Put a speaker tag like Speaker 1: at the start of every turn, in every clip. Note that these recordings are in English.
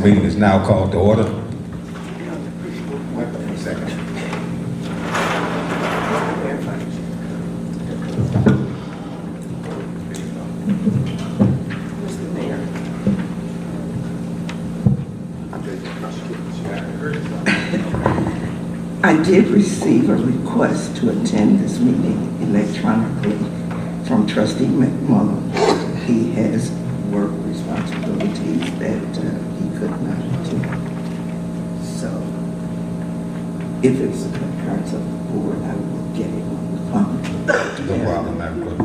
Speaker 1: meeting is now called to order.
Speaker 2: I did receive a request to attend this meeting electronically from Trustee McMullen. He has work responsibilities that he could not do. So, if it's the concurrence of the board, I will get it on the phone.
Speaker 1: No problem, Madam Clerk.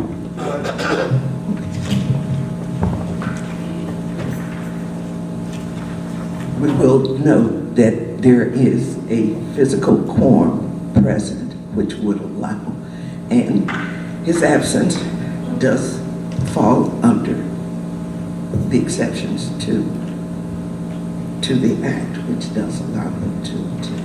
Speaker 2: We will note that there is a physical quorum present, which would allow, and his absence does fall under the exceptions to the act, which does allow him to attend.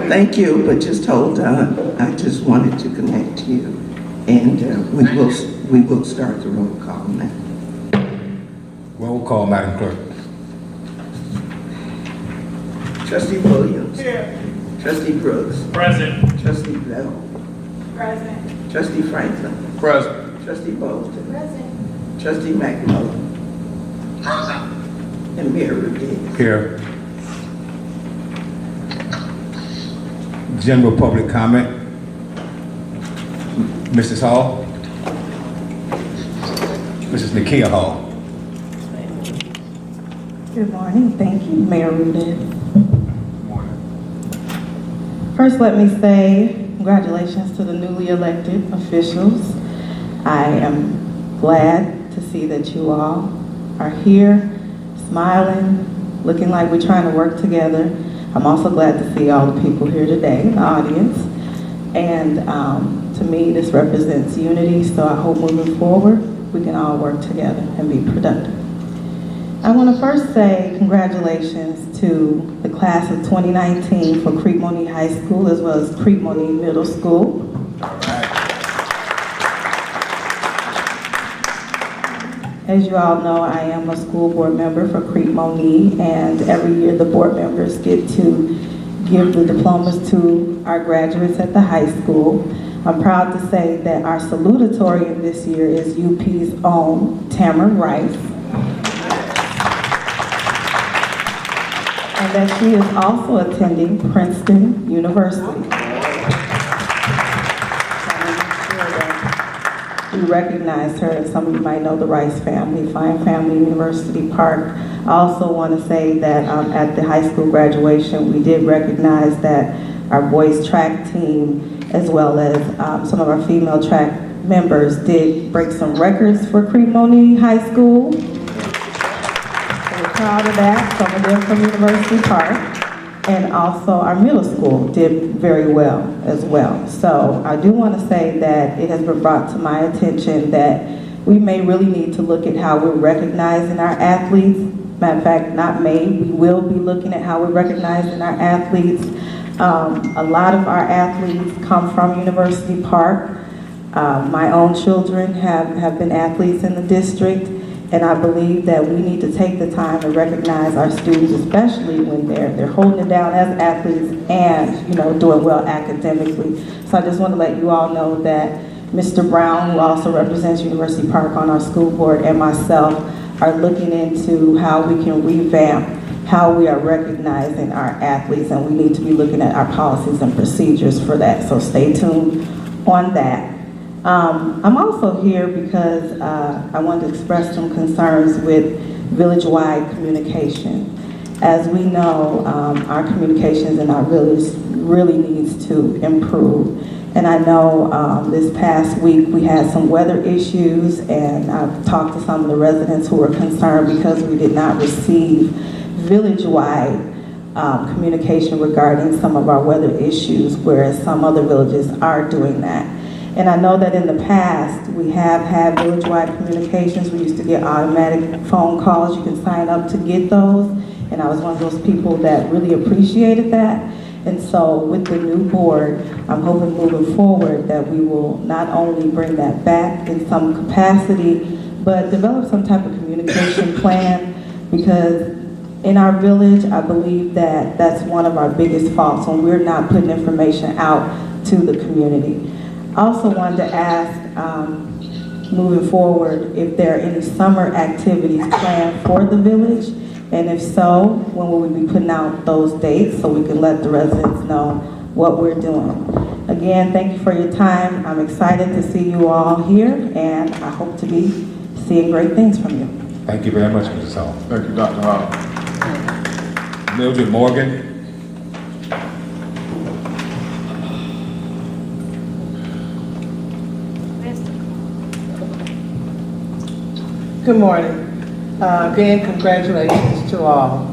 Speaker 2: Thank you, but just hold on. I just wanted to connect you, and we will start the roll call now.
Speaker 1: Roll call, Madam Clerk.
Speaker 2: Trustee Williams.
Speaker 3: Here.
Speaker 2: Trustee Brooks.
Speaker 3: Present.
Speaker 2: Trustee Bell.
Speaker 3: Present.
Speaker 2: Trustee Franklin.
Speaker 1: Present.
Speaker 2: Trustee Bolton.
Speaker 3: Present.
Speaker 2: Trustee McMullen.
Speaker 4: Present.
Speaker 2: And Mayor Rodriguez.
Speaker 1: Here. General public comment. Mrs. Hall. Mrs. Nakia Hall.
Speaker 5: Good morning. Thank you, Mayor Rudin. First, let me say congratulations to the newly elected officials. I am glad to see that you all are here, smiling, looking like we're trying to work together. I'm also glad to see all the people here today in the audience. And to me, this represents unity, so I hope moving forward, we can all work together and be productive. I want to first say congratulations to the class of 2019 for Creek-Monee High School as well as Creek-Monee Middle School. As you all know, I am a school board member for Creek-Monee, and every year the board members get to give the diplomas to our graduates at the high school. I'm proud to say that our salutatorian this year is UP's own Tamara Rice. And that she is also attending Princeton University. We recognize her, and some of you might know the Rice family, Fine Family, University Park. I also want to say that at the high school graduation, we did recognize that our boys track team, as well as some of our female track members, did break some records for Creek-Monee High School. So we're proud of that. Some of them from University Park. And also our middle school did very well as well. So I do want to say that it has been brought to my attention that we may really need to look at how we're recognizing our athletes. Matter of fact, not may, we will be looking at how we're recognizing our athletes. A lot of our athletes come from University Park. My own children have been athletes in the district. And I believe that we need to take the time to recognize our students, especially when they're holding it down as athletes and, doing well academically. So I just want to let you all know that Mr. Brown, who also represents University Park on our school board, and myself are looking into how we can revamp how we are recognizing our athletes, and we need to be looking at our policies and procedures for that. So stay tuned on that. I'm also here because I want to express some concerns with village-wide communication. As we know, our communications in our village really needs to improve. And I know this past week we had some weather issues, and I've talked to some of the residents who were concerned because we did not receive village-wide communication regarding some of our weather issues, whereas some other villages are doing that. And I know that in the past, we have had village-wide communications. We used to get automatic phone calls. You can sign up to get those. And I was one of those people that really appreciated that. And so with the new board, I'm hoping moving forward that we will not only bring that back in some capacity, but develop some type of communication plan, because in our village, I believe that that's one of our biggest faults when we're not putting information out to the community. I also wanted to ask, moving forward, if there are any summer activities planned for the village, and if so, when will we be putting out those dates so we can let the residents know what we're doing? Again, thank you for your time. I'm excited to see you all here, and I hope to be seeing great things from you.
Speaker 1: Thank you very much, Mrs. Hall.
Speaker 4: Thank you, Dr. Hall.
Speaker 1: Mildred Morgan.
Speaker 6: Good morning. Again, congratulations to all.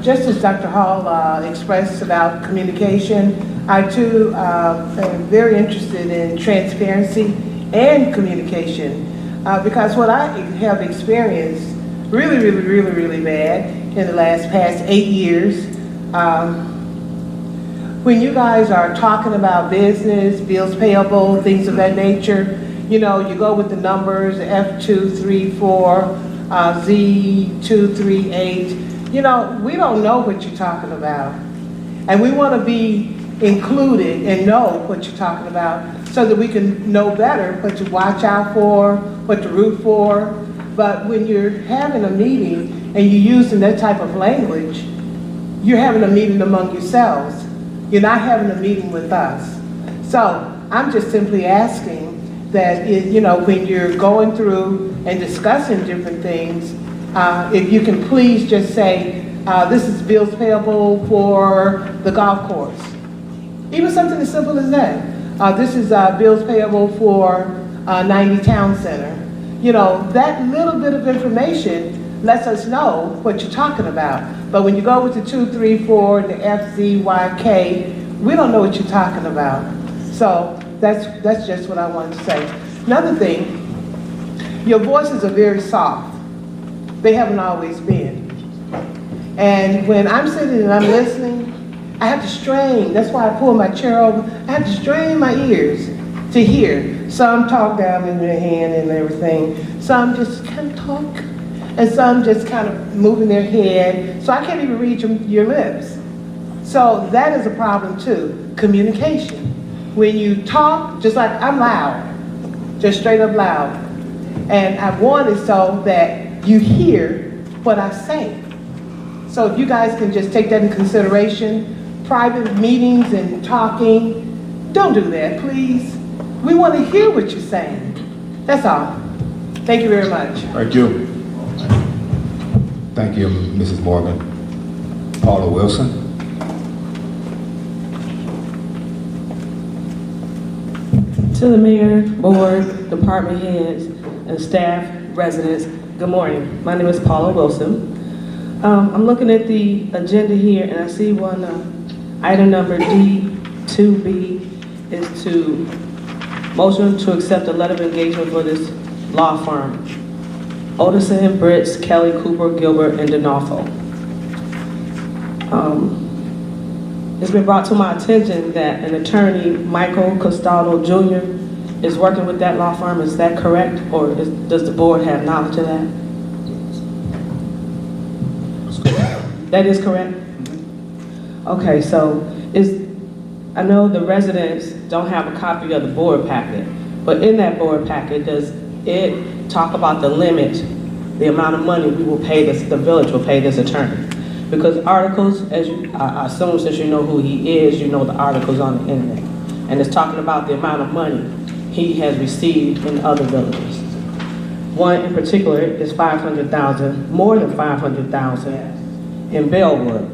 Speaker 6: Just as Dr. Hall expressed about communication, I too am very interested in transparency and communication, because what I have experienced really bad in the past 8 years, when you guys are talking about business, bills payable, things of that nature, you know, you go with the numbers, F234, Z238. You know, we don't know what you're talking about. And we want to be included and know what you're talking about so that we can know better what to watch out for, what to root for. But when you're having a meeting and you're using that type of language, you're having a meeting among yourselves. You're not having a meeting with us. So I'm just simply asking that, you know, when you're going through and discussing different things, if you can please just say, this is bills payable for the golf course. Even something as simple as that. This is bills payable for 90 Town Center. You know, that little bit of information lets us know what you're talking about. But when you go with the 234 and the FZYK, we don't know what you're talking about. So that's just what I wanted to say. Another thing, your voices are very soft. They haven't always been. And when I'm sitting and I'm listening, I have to strain. That's why I pull my chair over. I have to strain my ears to hear. Some talk down in their hand and everything. Some just kind of talk. And some just kind of moving their head. So I can't even read your lips. So that is a problem too, communication. When you talk, just like I'm loud, just straight up loud. And I want it so that you hear what I say. So if you guys can just take that in consideration, private meetings and talking, don't do that, please. We want to hear what you're saying. That's all. Thank you very much.
Speaker 4: Thank you.
Speaker 1: Thank you, Mrs. Morgan. Paula Wilson.
Speaker 7: To the mayor, board, department heads, and staff, residents, good morning. My name is Paula Wilson. I'm looking at the agenda here and I see one item number D2B is to motion to accept a letter of engagement for this law firm. Odison, Britz, Kelly, Cooper, Gilbert, and D'Onofrio. It's been brought to my attention that an attorney, Michael Costado Jr., is working with that law firm. Is that correct? Or does the board have knowledge of that? That is correct? Okay, so I know the residents don't have a copy of the board packet, but in that board packet, does it talk about the limit, the amount of money we will pay the village will pay this attorney? Because articles, I assume since you know who he is, you know the articles on the internet. And it's talking about the amount of money he has received in other villages. One in particular is $500,000, more than $500,000 in Bellwood.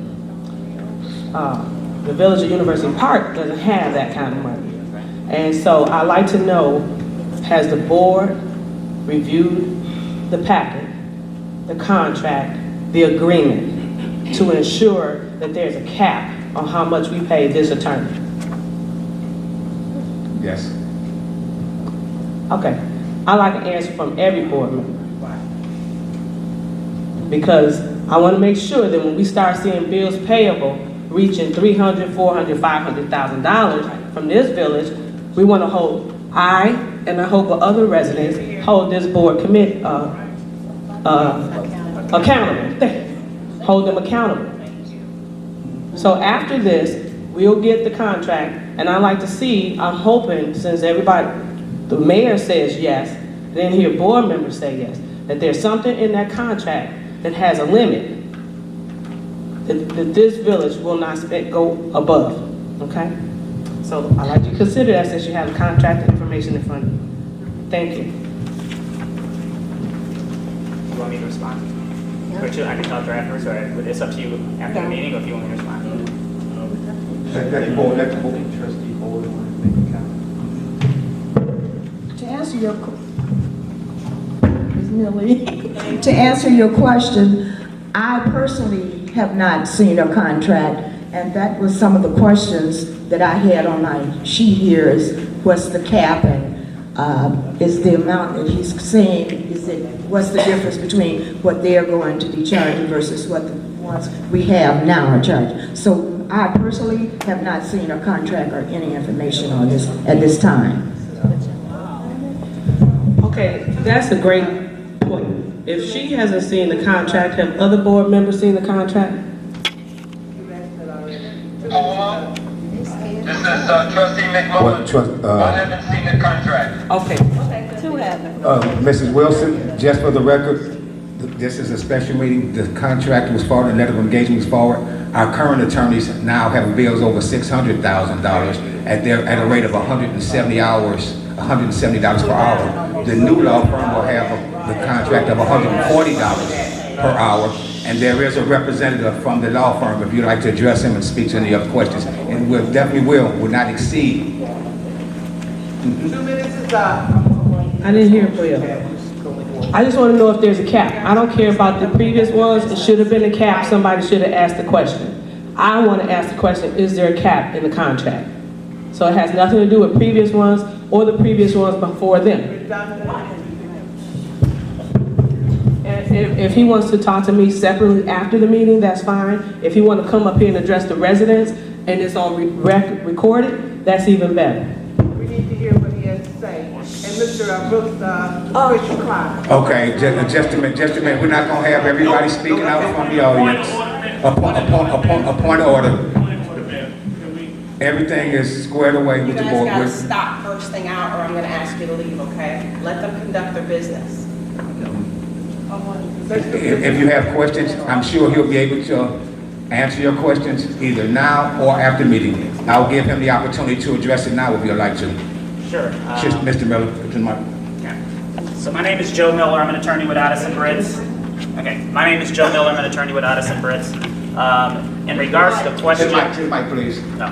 Speaker 7: The Village of University Park doesn't have that kind of money. And so I'd like to know, has the board reviewed the packet, the contract, the agreement to ensure that there's a cap on how much we pay this attorney?
Speaker 1: Yes.
Speaker 7: Okay, I'd like an answer from every board member. Because I want to make sure that when we start seeing bills payable reaching $300,000, $400,000, $500,000 from this village, we want to hold, I and I hope other residents, hold this board accountable. Hold them accountable. So after this, we'll get the contract, and I'd like to see, I'm hoping, since everybody, the mayor says yes, then hear board members say yes, that there's something in that contract that has a limit, that this village will not go above, okay? So I'd like you to consider that since you have the contract information in front of you. Thank you.
Speaker 4: You want me to respond? Or I can talk to her afterwards, or it's up to you after the meeting, or if you want me to respond.
Speaker 1: Let the board trustee board make a comment.
Speaker 8: To answer your, Ms. Millie, to answer your question, I personally have not seen a contract, and that was some of the questions that I had on my sheet here is, what's the cap, and is the amount that he's saying, what's the difference between what they're going to be charging versus what the ones we have now are charging? So I personally have not seen a contract or any information on this at this time.
Speaker 7: Okay, that's a great point. If she hasn't seen the contract, have other board members seen the contract?
Speaker 9: This is Trustee McMullen. I haven't seen the contract.
Speaker 7: Okay.
Speaker 1: Mrs. Wilson, just for the record, this is a special meeting. The contract was forwarded, the letter of engagement was forwarded. Our current attorneys now have bills over $600,000 at a rate of $170 per hour. The new law firm will have the contract of $140 per hour, and there is a representative from the law firm if you'd like to address him and speak to any other questions. And we'll definitely will not exceed.
Speaker 6: 2 minutes is up.
Speaker 7: I didn't hear for you. I just want to know if there's a cap. I don't care about the previous ones. It should have been a cap. Somebody should have asked the question. I want to ask the question, is there a cap in the contract? So it has nothing to do with previous ones or the previous ones before them. And if he wants to talk to me separately after the meeting, that's fine. If he want to come up here and address the residents and it's on recorded, that's even better.
Speaker 6: We need to hear what he has to say. And Mr. Brooks, Christian Clark.
Speaker 1: Okay, just a minute. We're not gonna have everybody speaking out from the audience. A point of order. Everything is squared away with the board.
Speaker 10: You guys gotta stop bursting out, or I'm gonna ask you to leave, okay? Let them conduct their business.
Speaker 1: If you have questions, I'm sure he'll be able to answer your questions either now or after the meeting. I'll give him the opportunity to address it now if you'd like to.
Speaker 4: Sure.
Speaker 1: Mr. Miller, put your mic.
Speaker 4: Okay. So my name is Joe Miller. I'm an attorney with Addison Britz. Okay. My name is Joe Miller. I'm an attorney with Addison Britz. In regards to the question,
Speaker 1: To the mic, please.
Speaker 4: no.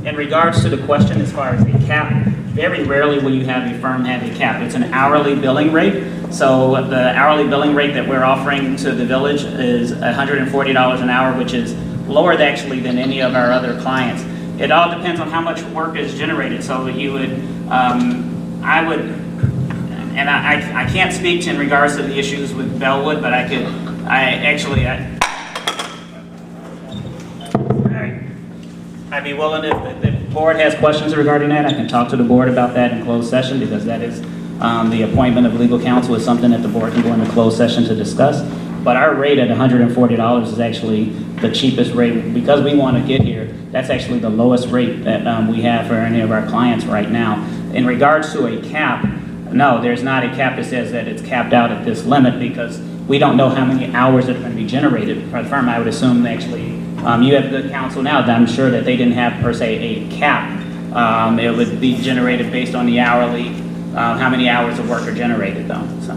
Speaker 4: In regards to the question as far as the cap, very rarely will you have a firm have a cap. It's an hourly billing rate. So the hourly billing rate that we're offering to the village is $140 an hour, which is lower actually than any of our other clients. It all depends on how much work is generated. So you would, I would, and I can't speak to in regards to the issues with Bellwood, but I'd be willing, if the board has questions regarding that, I can talk to the board about that in closed session, because that is, the appointment of legal counsel is something that the board can go into closed session to discuss. But our rate at $140 is actually the cheapest rate, because we want to get here. That's actually the lowest rate that we have for any of our clients right now. In regards to a cap, no, there's not a cap that says that it's capped out at this limit, because we don't know how many hours that are going to be generated. For the firm, I would assume actually, you have the counsel now, that I'm sure that they didn't have per se a cap. It would be generated based on the hourly, how many hours of work are generated though, so.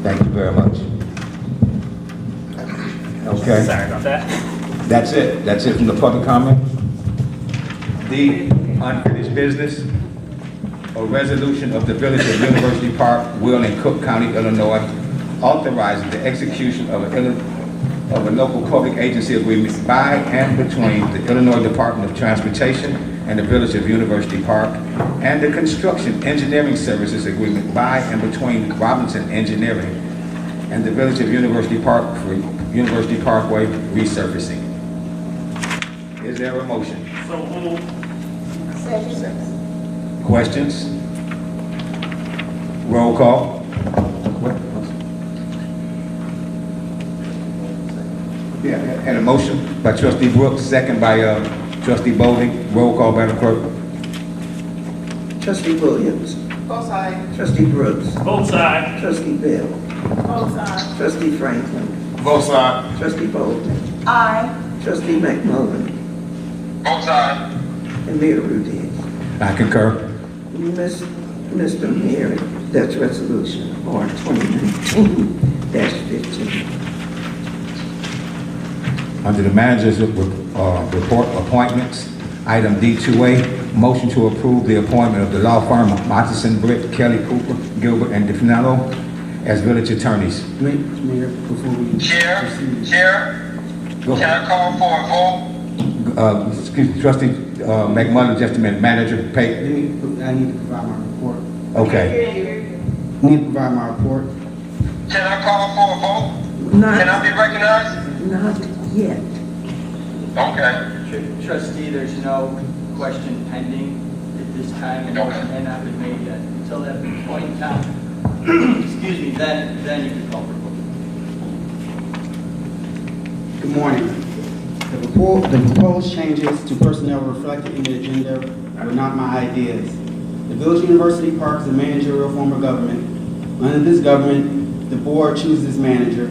Speaker 1: Thank you very much. Okay.
Speaker 4: Sorry about that.
Speaker 1: That's it. That's it from the public comment. D, unfinished business. A resolution of the Village of University Park, Will and Cook County, Illinois, authorizing the execution of a local public agency agreement by and between the Illinois Department of Transportation and the Village of University Park, and the construction engineering services agreement by and between Robinson Engineering and the Village of University Park for University Parkway resurfacing. Is there a motion?
Speaker 3: So moved.
Speaker 1: Questions? Roll call. Yeah, had a motion by Trustee Brooks, second by Trustee Bowling. Roll call, Madam Clerk.
Speaker 2: Trustee Williams.
Speaker 10: Both sides.
Speaker 2: Trustee Brooks.
Speaker 3: Both sides.
Speaker 2: Trustee Bell.
Speaker 3: Both sides.
Speaker 2: Trustee Franklin.
Speaker 9: Both sides.
Speaker 2: Trustee Bolden.
Speaker 10: Aye.
Speaker 2: Trustee McMullen.
Speaker 9: Both sides.
Speaker 2: And Mayor Rudis.
Speaker 1: I concur.
Speaker 2: Mr. Mayor, that's resolution R 2019-15.
Speaker 1: Under the manager's report appointments, item D2A, motion to approve the appointment of the law firm of Matheson, Britt, Kelly, Cooper, Gilbert, and DeFinello as village attorneys.
Speaker 11: Mayor, before we
Speaker 9: Chair,
Speaker 11: proceed.
Speaker 1: Go
Speaker 9: can
Speaker 1: ahead.
Speaker 9: I call for a vote?
Speaker 1: Excuse me, Trustee McMullen, just a minute. Manager Pate.
Speaker 11: I need to provide my report.
Speaker 1: Okay.
Speaker 11: Need to provide my report.
Speaker 9: Can I call for a vote? Can I be recognized?
Speaker 2: Not yet.
Speaker 9: Okay.
Speaker 12: Trustee, there's no question pending at this time, and motion may not be made yet. Until that point in time, excuse me, then you can call for vote.
Speaker 11: Good morning. The proposed changes to personnel reflected in the agenda were not my ideas. The Village University Park is a managerial form of government. Under this government, the board chooses its manager.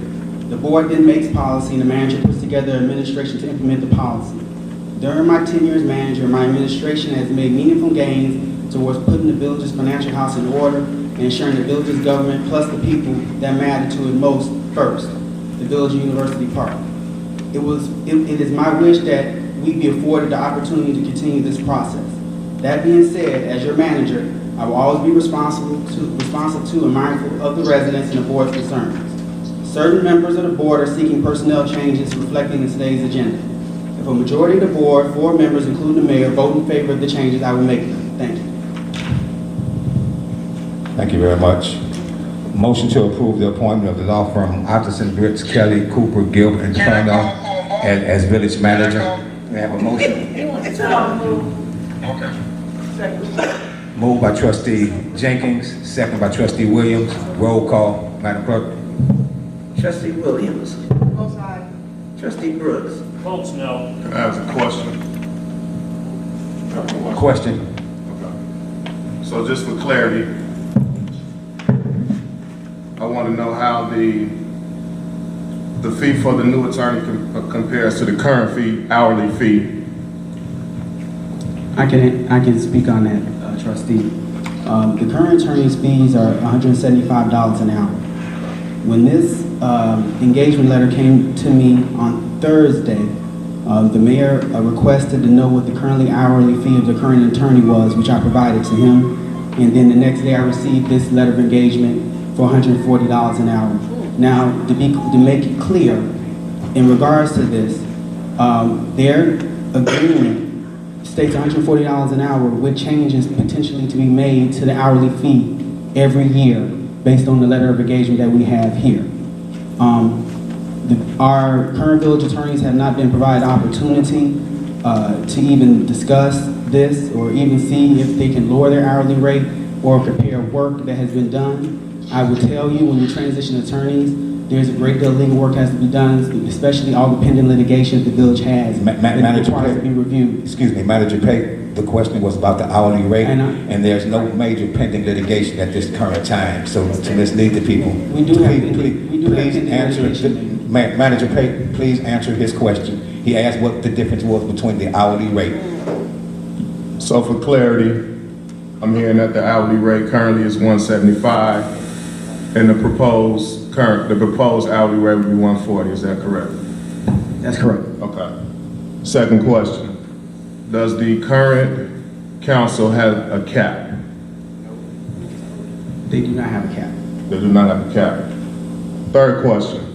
Speaker 11: The board then makes policy, and the manager puts together administration to implement the policy. During my tenure as manager, my administration has made meaningful gains towards putting the village's financial house in order and ensuring the village's government plus the people that matter to it most first, the Village University Park. It is my wish that we be afforded the opportunity to continue this process. That being said, as your manager, I will always be responsive to and mindful of the residents and the board's concerns. Certain members of the board are seeking personnel changes reflecting in today's agenda. If a majority of the board, 4 members, including the mayor, vote in favor of the changes, I will make them. Thank you.
Speaker 1: Thank you very much. Motion to approve the appointment of the law firm Matheson, Britt, Kelly, Cooper, Gilbert, and DeFinello as village manager. We have a motion.
Speaker 9: Okay.
Speaker 1: Moved by Trustee Jenkins, second by Trustee Williams. Roll call, Madam Clerk.
Speaker 2: Trustee Williams.
Speaker 10: Both sides.
Speaker 2: Trustee Brooks.
Speaker 3: Votes no.
Speaker 9: Can I ask a question?
Speaker 1: Question.
Speaker 9: Okay. So just for clarity, I want to know how the fee for the new attorney compares to the current fee, hourly fee.
Speaker 11: I can speak on that, trustee. The current attorney's fees are $175 an hour. When this engagement letter came to me on Thursday, the mayor requested to know what the currently hourly fee of the current attorney was, which I provided to him. And then the next day I received this letter of engagement for $140 an hour. Now, to make it clear, in regards to this, their agreement states $140 an hour with changes potentially to be made to the hourly fee every year based on the letter of engagement that we have here. Our current village attorneys have not been provided opportunity to even discuss this or even see if they can lower their hourly rate or compare work that has been done. I will tell you, when you transition attorneys, there's a great deal of legal work has to be done, especially all the pending litigation the village has.
Speaker 1: Manager
Speaker 11: requires to be reviewed.
Speaker 1: Excuse me, Manager Pate, the question was about the hourly rate, and there's no major pending litigation at this current time. So to mislead the people,
Speaker 11: We do have
Speaker 1: please answer. Manager Pate, please answer his question. He asked what the difference was between the hourly rate.
Speaker 9: So for clarity, I'm hearing that the hourly rate currently is $175, and the proposed hourly rate would be $140. Is that correct?
Speaker 11: That's correct.
Speaker 9: Okay. Second question, does the current council have a cap?
Speaker 11: They do not have a cap.
Speaker 9: They do not have a cap. Third question,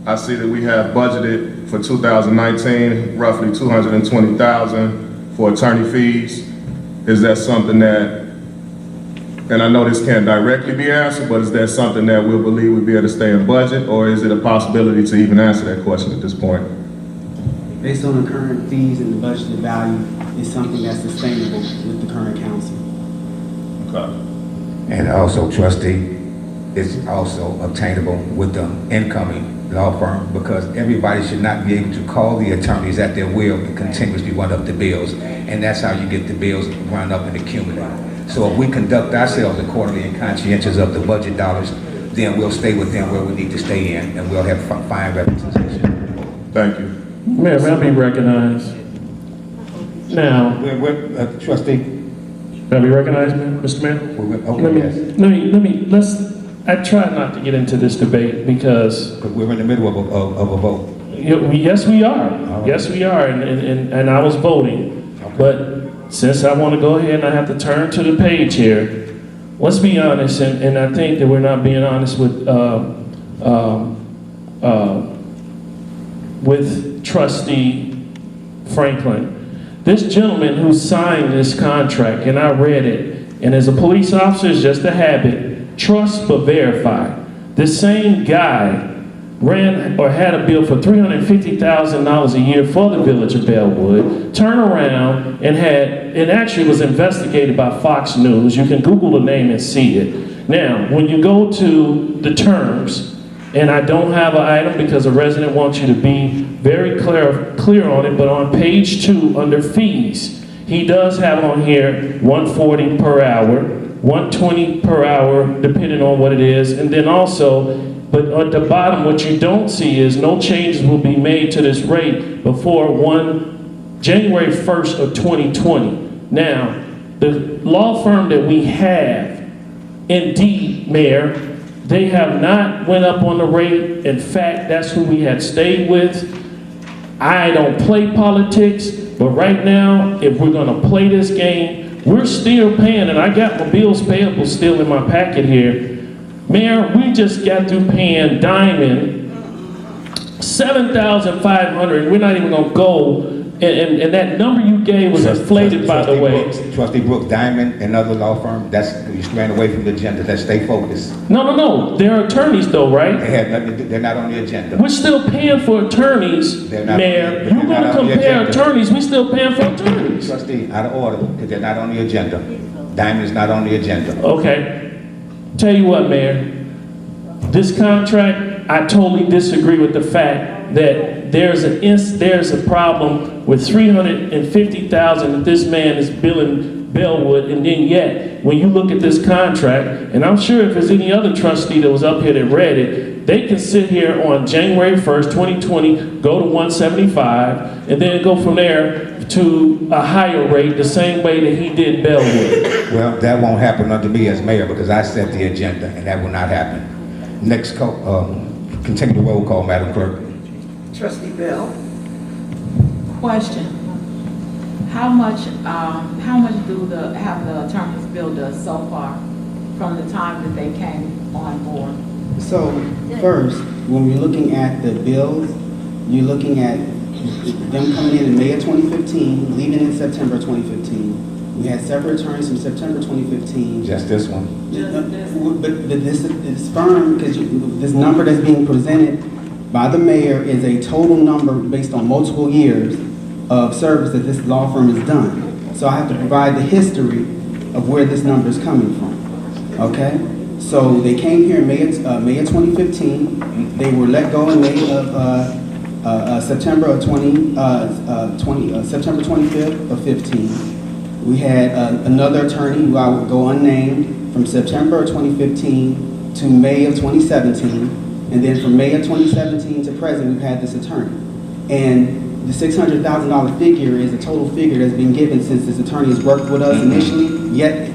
Speaker 9: I see that we have budgeted for 2019, roughly $220,000 for attorney fees. Is that something that, and I know this can't directly be answered, but is that something that we'll believe we'll be able to stay in budget, or is it a possibility to even answer that question at this point?
Speaker 11: Based on the current fees and the budgeted value, it's something that's sustainable with the current council.
Speaker 9: Okay.
Speaker 1: And also, trustee, it's also obtainable with the incoming law firm, because everybody should not be able to call the attorneys at their will and continuously run up the bills. And that's how you get the bills run up and accumulate. So if we conduct ourselves accordingly and conscientious of the budget dollars, then we'll stay within where we need to stay in, and we'll have fine representation.
Speaker 9: Thank you.
Speaker 13: Mayor, may I be recognized? Now,
Speaker 1: Trustee?
Speaker 13: may I be recognized, Mr. Mayor?
Speaker 1: Okay, yes.
Speaker 13: I try not to get into this debate because
Speaker 1: Because we're in the middle of a vote.
Speaker 13: yes, we are.
Speaker 1: right.
Speaker 13: Yes, we are, and I was voting. But since I want to go ahead and I have to turn to the page here, let's be honest, and I think that we're not being honest with Trustee Franklin. This gentleman who signed this contract, and I read it, and as a police officer, it's just a habit, trust but verify. This same guy ran or had a bill for $350,000 a year for the village of Bellwood, turned around and actually was investigated by Fox News. You can Google the name and see it. Now, when you go to the terms, and I don't have an item because a resident wants you to be very clear on it, but on page 2 under fees, he does have on here $140 per hour, $120 per hour, depending on what it is, and then also, but at the bottom, what you don't see is no changes will be made to this rate before January 1st of 2020. Now, the law firm that we have, indeed, Mayor, they have not went up on the rate. In fact, that's who we had stayed with. I don't play politics, but right now, if we're gonna play this game, we're still paying, and I got my bills payable still in my packet here. Mayor, we just got through paying Diamond $7,500. We're not even gonna go, and that number you gave was inflated, by the way.
Speaker 1: Trustee Brooks, Diamond and other law firm, you straying away from the agenda. Let's stay focused.
Speaker 13: No. They're attorneys though, right?
Speaker 1: They're not on the agenda.
Speaker 13: We're still paying for attorneys, Mayor. You're gonna compare attorneys, we're still paying for attorneys.
Speaker 1: Trustee, out of order, because they're not on the agenda. Diamond's not on the agenda.
Speaker 13: Okay. Tell you what, Mayor, this contract, I totally disagree with the fact that there's a problem with $350,000 that this man is billing Bellwood, and then yet, when you look at this contract, and I'm sure if there's any other trustee that was up here that read it, they can sit here on January 1st, 2020, go to 175, and then go from there to a higher rate, the same way that he did Bellwood.
Speaker 1: Well, that won't happen under me as mayor, because I set the agenda, and that will not happen. Next, continue the roll call, Madam Clerk.
Speaker 2: Trustee Bell?
Speaker 14: Question. How much have the attorneys billed us so far from the time that they came on board?
Speaker 11: So first, when we're looking at the bills, you're looking at them coming in May of 2015, leaving in September 2015. We had separate attorneys from September 2015.
Speaker 1: Just this one.
Speaker 11: But this firm, because this number that's being presented by the mayor is a total number based on multiple years of service that this law firm has done. So I have to provide the history of where this number is coming from. Okay? So they came here in May of 2015. They were let go in May of September 25th of 15. We had another attorney who I would go unnamed from September of 2015 to May of 2017. And then from May of 2017 to present, we've had this attorney. And the $600,000 figure is a total figure that's been given since this attorney has worked with us initially. Yes,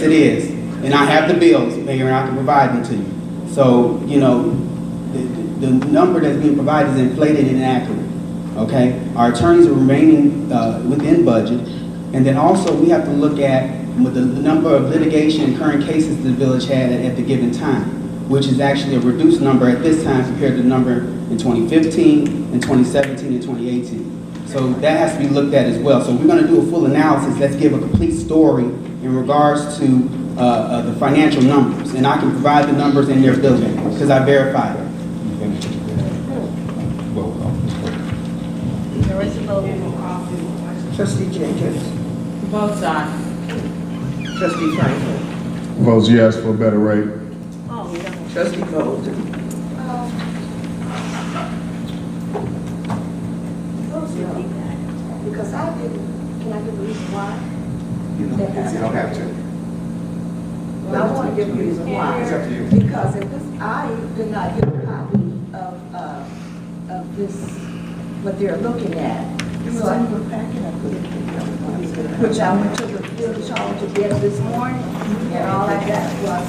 Speaker 11: it is. And I have the bills, Mayor, and I can provide them to you. So, you know, the number that's being provided is inflated and inaccurate. okay? Our attorneys are remaining within budget. And then also, we have to look at with the number of litigation and current cases the village had at the given time, which is actually a reduced number at this time compared to the number in 2015, in 2017, and 2018. So that has to be looked at as well. So we're going to do a full analysis. Let's give a complete story in regards to the financial numbers. And I can provide the numbers in their building because I verified it.
Speaker 2: Trustee Jenkins,
Speaker 14: Both sides.
Speaker 2: trustee Franklin,
Speaker 9: Votes yes for a better rate.
Speaker 2: trustee Bolden,
Speaker 8: Because I didn't, can I give a reason why?
Speaker 1: You don't have to.
Speaker 8: Well, I want to give a reason why.
Speaker 1: It's up to you.
Speaker 8: Because if this, I did not get a copy of this, what they're looking at. So I put packet, I put it in the other one. Which I went to the village hall to get this morning, and all I got was,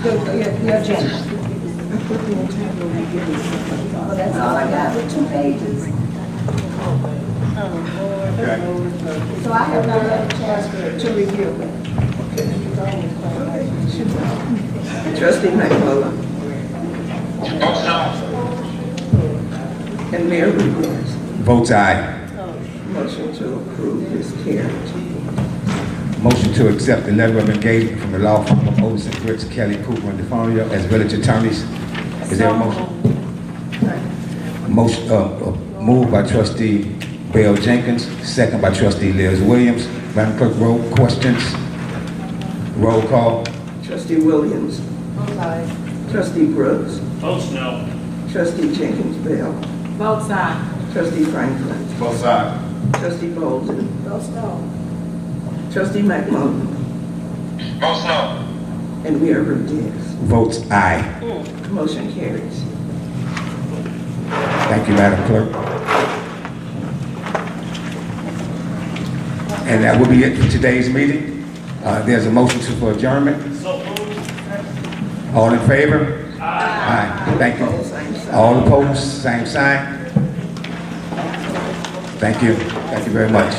Speaker 8: the agenda.
Speaker 2: I put the entire beginning.
Speaker 8: Well, that's all I got, with 2 pages. So I have not had a chance to review it.
Speaker 2: Trustee McMullen. And Mayor Rivers.
Speaker 1: Votes aye.
Speaker 2: Motion to approve is carried.
Speaker 1: Motion to accept the letter of engagement from the law firm of Olson, Griggs, Kelly, Cooper, and DeFonio as village attorneys. Is there a motion? Motion, moved by trustee Bill Jenkins, second by trustee Liz Williams. Madam Clerk, roll questions? Roll call.
Speaker 2: Trustee Williams. Trustee Brooks.
Speaker 3: Votes no.
Speaker 2: Trustee Jenkins Bell.
Speaker 14: Both sides.
Speaker 2: Trustee Franklin.
Speaker 9: Both sides.
Speaker 2: Trustee Bolden.
Speaker 8: Those no.
Speaker 2: Trustee McMullen.
Speaker 9: Votes no.
Speaker 2: And Mayor Rivers.
Speaker 1: Votes aye.
Speaker 2: Motion carries.
Speaker 1: Thank you, Madam Clerk. And that will be it for today's meeting. There's a motion for adjournment.
Speaker 3: So moved.
Speaker 1: All in favor? Aye. Thank you. All opposed, same sign. Thank you. Thank you very much.